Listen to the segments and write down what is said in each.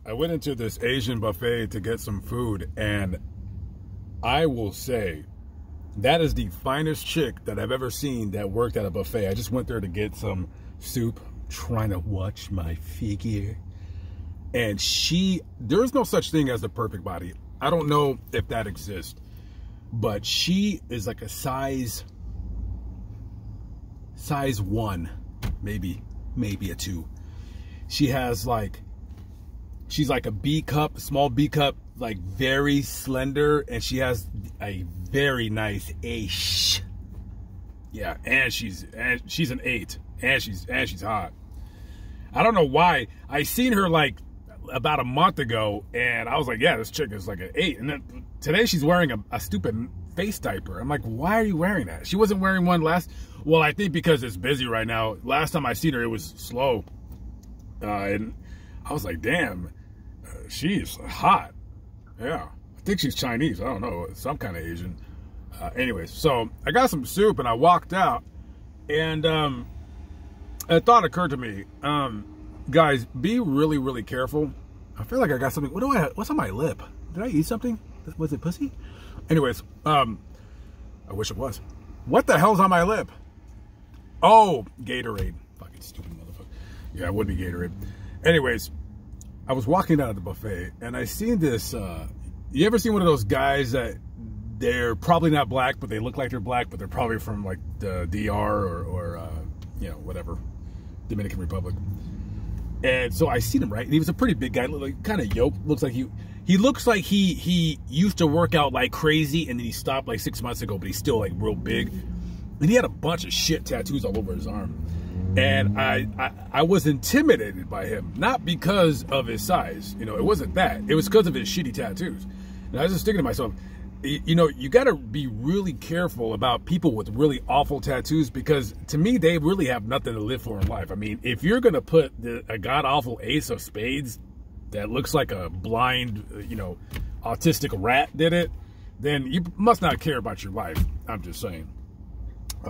I went into this Asian buffet to get some food, and I will say that is the finest chick that I've ever seen that worked at a buffet. I just went there to get some soup, trying to watch my figure. And there's no such thing as the perfect body. I don't know if that exists, but she is like a size 1, maybe a 2. She's like a B cup, small B cup, like very slender, and she has a very nice ace. Yeah, and she's an 8, and she's hot. I don't know why. I seen her like about a month ago, and I was like, yeah, this chick is like an 8. And then today she's wearing a stupid face diaper. I'm like, why are you wearing that? She wasn't wearing one well, I think because it's busy right now. Last time I seen her, it was slow. And I was like, damn, she's hot. Yeah, I think she's Chinese. I don't know, some kind of Asian. Anyways, so I got some soup and I walked out, and a thought occurred to me. Guys, be really, really careful. I feel like I got something. What's on my lip? Did I eat something? Was it pussy? Anyways, I wish it was. What the hell's on my lip? Oh, Gatorade. Fucking stupid motherfucker. Yeah, it would be Gatorade. Anyways, I was walking out of the buffet, and I seen this. You ever seen one of those guys that they're probably not black, but they look like they're black, but they're probably from like the DR or you know, whatever, Dominican Republic. And so I seen him, right? And he was a pretty big guy, like kind of yoked. Looks like he looks like he used to work out like crazy, and then he stopped like 6 months ago, but he's still like real big. And he had a bunch of shit tattoos all over his arm. And I was intimidated by him, not because of his size. You know, it wasn't that. It was because of his shitty tattoos. And I was just thinking to myself, you know, you got to be really careful about people with really awful tattoos, because to me, they really have nothing to live for in life. I mean, if you're going to put a god-awful ace of spades that looks like a blind, you know, autistic rat did it, then you must not care about your life. I'm just saying.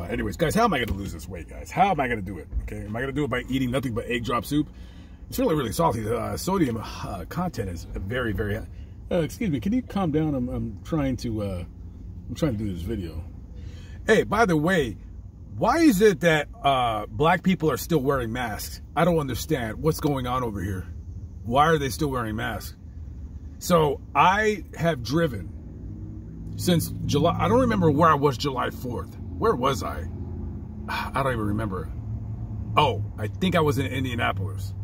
Anyways, guys, how am I going to lose this weight, guys? How am I going to do it? Okay, am I going to do it by eating nothing but egg drop soup? It's really, really salty. Sodium content is very, very... excuse me, can you calm down? I'm trying to do this video. Hey, by the way, why is it that black people are still wearing masks? I don't understand what's going on over here. Why are they still wearing masks? So I have driven since July. I don't remember where I was July 4th. Where was I? I don't even remember. Oh, I think I was in Indianapolis.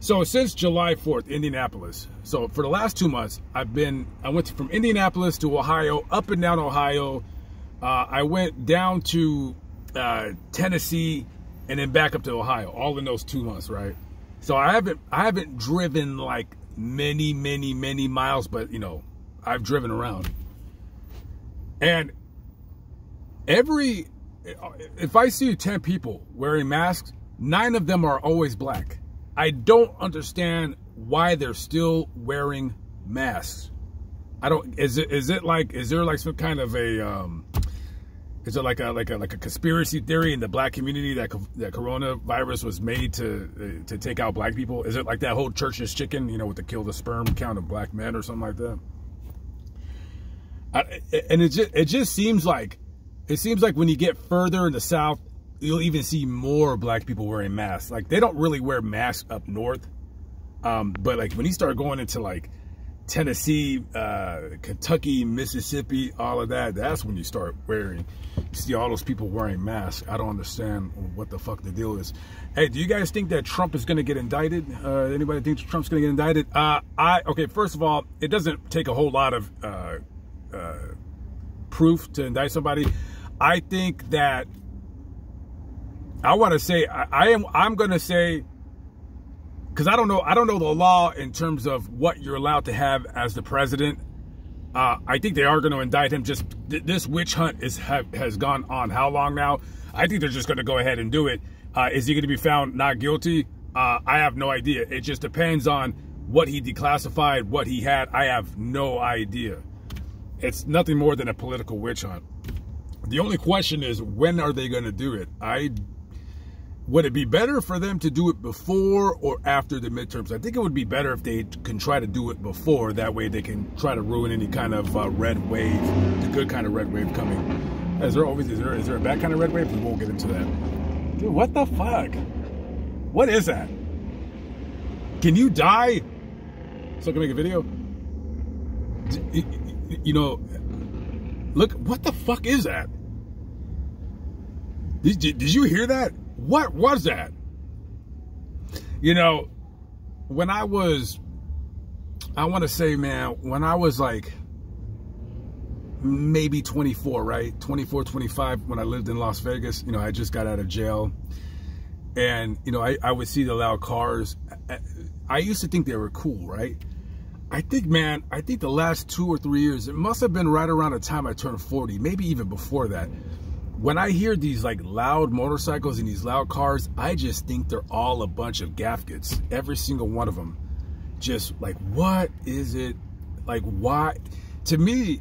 So since July 4th, Indianapolis. So for the last 2 months, I went from Indianapolis to Ohio, up and down Ohio. I went down to Tennessee and then back up to Ohio, all in those 2 months, right? So I haven't driven like many miles, but you know, I've driven around. And if I see 10 people wearing masks, 9 of them are always black. I don't understand why they're still wearing masks. Is there like some kind of a is it like a conspiracy theory in the black community that coronavirus was made to take out black people? Is it like that whole church's chicken, you know, with the kill the sperm count of black men or something like that? And it just seems like when you get further in the South, you'll even see more black people wearing masks. Like, they don't really wear masks up north. But like when you start going into like Tennessee, Kentucky, Mississippi, all of that, that's when you start you see all those people wearing masks. I don't understand what the fuck the deal is. Hey, do you guys think that Trump is going to get indicted? Anybody think Trump's going to get indicted? Okay, first of all, it doesn't take a whole lot of proof to indict somebody. I think that I'm going to say, because I don't know the law in terms of what you're allowed to have as the president. I think they are going to indict him. Just this witch hunt has gone on how long now? I think they're just going to go ahead and do it. Is he going to be found not guilty? I have no idea. It just depends on what he declassified, what he had. I have no idea. It's nothing more than a political witch hunt. The only question is, when are they going to do it? would it be better for them to do it before or after the midterms? I think it would be better if they can try to do it before. That way they can try to ruin any kind of red wave, the good kind of red wave coming. Is there a bad kind of red wave? We won't get into that. Dude, what the fuck? What is that? Can you die so I can make a video? You know, look, what the fuck is that? Did you hear that? What was that? You know, when I want to say, man, when I was like maybe 24, right? 24, 25, when I lived in Las Vegas, you know, I just got out of jail. And, you know, I would see the loud cars. I used to think they were cool, right? I think, man, I think the last 2 or 3 years, it must have been right around the time I turned 40, maybe even before that. When I hear these like loud motorcycles and these loud cars, I just think they're all a bunch of gaskets. Every single one of them. Just like, what is it? Like, why? To me,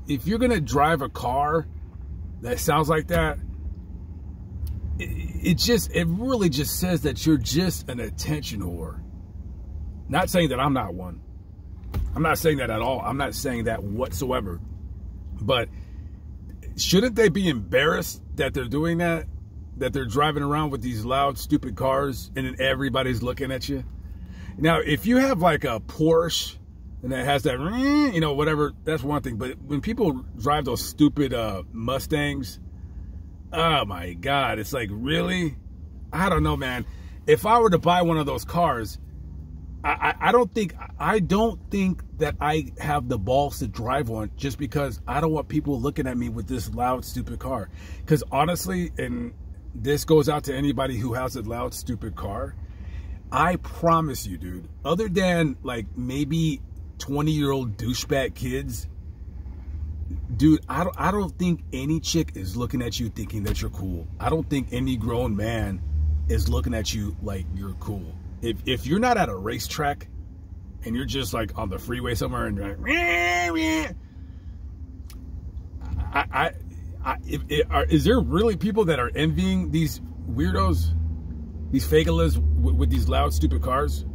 if you're going to drive a car that sounds like that, it really just says that you're just an attention whore. Not saying that I'm not one. I'm not saying that at all. I'm not saying that whatsoever. But shouldn't they be embarrassed that they're doing that? That they're driving around with these loud, stupid cars and then everybody's looking at you? Now, if you have like a Porsche and that has that, you know, whatever, that's one thing. But when people drive those stupid Mustangs, oh my God, it's like, really? I don't know, man. If I were to buy one of those cars, I don't think that I have the balls to drive one, just because I don't want people looking at me with this loud, stupid car. Because honestly, and this goes out to anybody who has a loud, stupid car, I promise you, dude, other than like maybe 20-year-old douchebag kids, dude, I don't think any chick is looking at you thinking that you're cool. I don't think any grown man is looking at you like you're cool. If you're not at a racetrack and you're just like on the freeway somewhere and you're like, is there really people that are envying these weirdos, these fakelas with these loud, stupid cars?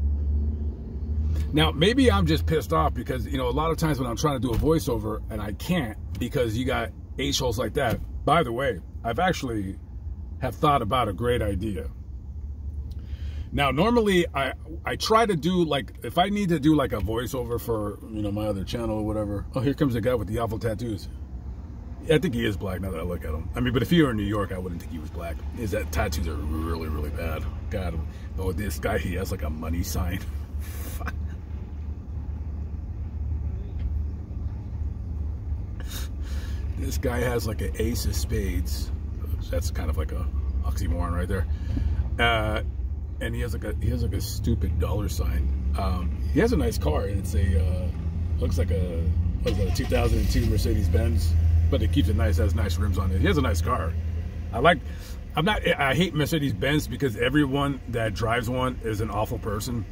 Now, maybe I'm just pissed off because, you know, a lot of times when I'm trying to do a voiceover and I can't because you got H-holes like that. By the way, I've actually have thought about a great idea. Now, normally I try to do like, if I need to do like a voiceover for, you know, my other channel or whatever. Oh, here comes the guy with the awful tattoos. I think he is black now that I look at him. I mean, but if he were in New York, I wouldn't think he was black. His tattoos are really, really bad. God, oh, this guy, he has like a money sign. This guy has like an ace of spades. That's kind of like a oxymoron right there. And he has like a stupid dollar sign. He has a nice car. It's a looks like a 2002 Mercedes Benz, but it keeps it nice. Has nice rims on it. He has a nice car. I hate Mercedes Benz because everyone that drives one is an awful person.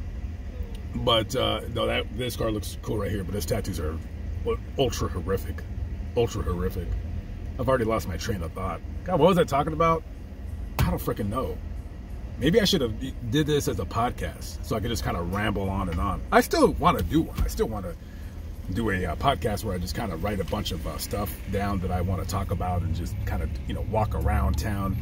But no, this car looks cool right here. But his tattoos are ultra horrific. Ultra horrific. I've already lost my train of thought. God, what was I talking about? I don't freaking know. Maybe I should have did this as a podcast so I could just kind of ramble on and on. I still want to do one. I still want to do a podcast where I just kind of write a bunch of stuff down that I want to talk about and just kind of, you know, walk around town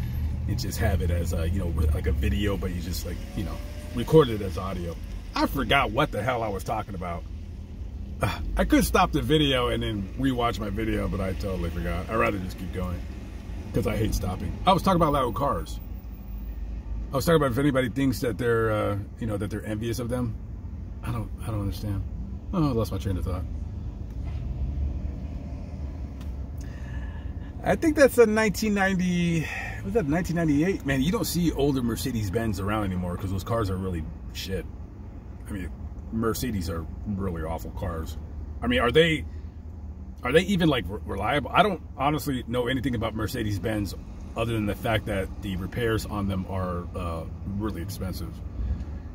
and just have it as you know, like a video, but you just like, you know, record it as audio. I forgot what the hell I was talking about. I could stop the video and then rewatch my video, but I totally forgot. I'd rather just keep going because I hate stopping. I was talking about loud cars. I was talking about if anybody thinks that they're, you know, that they're envious of them. I don't understand. Oh, I lost my train of thought. I think that's a 1990. Was that 1998? Man, you don't see older Mercedes-Benz around anymore because those cars are really shit. I mean, Mercedes are really awful cars. I mean, are they even like reliable? I don't honestly know anything about Mercedes-Benz other than the fact that the repairs on them are really expensive.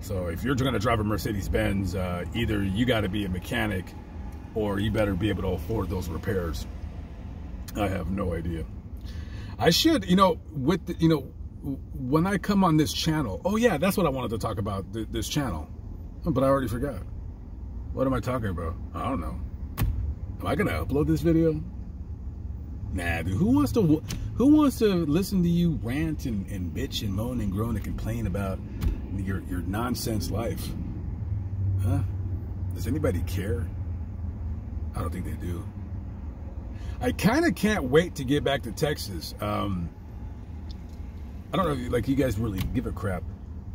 So if you're going to drive a Mercedes-Benz, either you got to be a mechanic or you better be able to afford those repairs. I have no idea. I should, you know, with the, you know, when I come on this channel, oh yeah, that's what I wanted to talk about, this channel. But I already forgot. What am I talking about? I don't know. Am I gonna upload this video? Nah, dude. Who wants to listen to you rant and bitch and moan and groan and complain about your nonsense life? Huh? Does anybody care? I don't think they do. I kind of can't wait to get back to Texas. I don't know if like you guys really give a crap.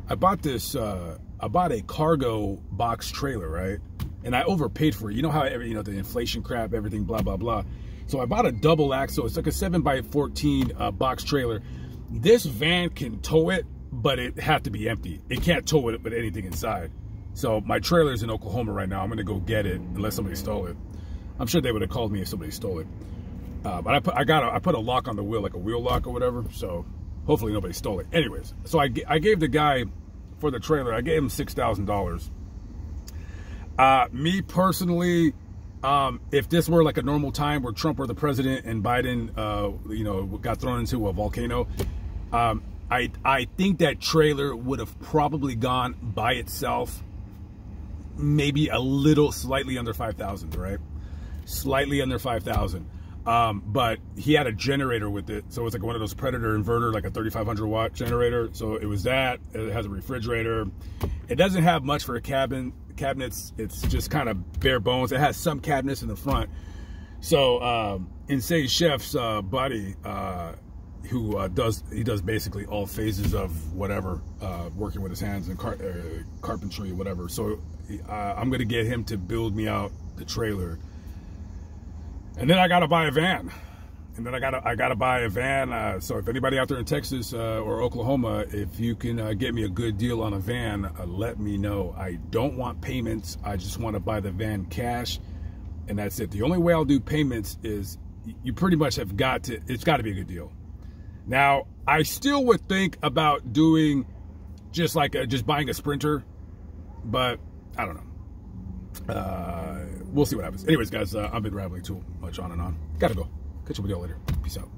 I bought this. I bought a cargo box trailer, right? And I overpaid for it. You know how the inflation crap, everything, blah blah blah. So I bought a double axle. It's like a 7x14 box trailer. This van can tow it, but it had to be empty. It can't tow it with anything inside. So my trailer's in Oklahoma right now. I'm gonna go get it unless somebody stole it. I'm sure they would have called me if somebody stole it. But I put a lock on the wheel, like a wheel lock or whatever. So hopefully nobody stole it. Anyways, so I gave the guy for the trailer, I gave him $6,000. Me personally, if this were like a normal time where Trump were the president and Biden, got thrown into a volcano, I think that trailer would have probably gone by itself, maybe slightly under 5,000, right? Slightly under 5,000. But he had a generator with it. So it's like one of those Predator inverter, like a 3,500 watt generator. So it was that. It has a refrigerator. It doesn't have much for a cabinets. It's just kind of bare bones. It has some cabinets in the front. So Insane Chef's buddy, who does basically all phases of whatever, working with his hands and carpentry, whatever. So I'm gonna get him to build me out the trailer. And then I gotta buy a van. And then I gotta buy a van. So if anybody out there in Texas or Oklahoma, if you can get me a good deal on a van, let me know. I don't want payments. I just want to buy the van cash, and that's it. The only way I'll do payments is you pretty much have got to. It's got to be a good deal. Now I still would think about doing just buying a Sprinter, but I don't know. We'll see what happens. Anyways, guys, I've been rambling too much on and on. Gotta go. Catch up with y'all later. Peace out.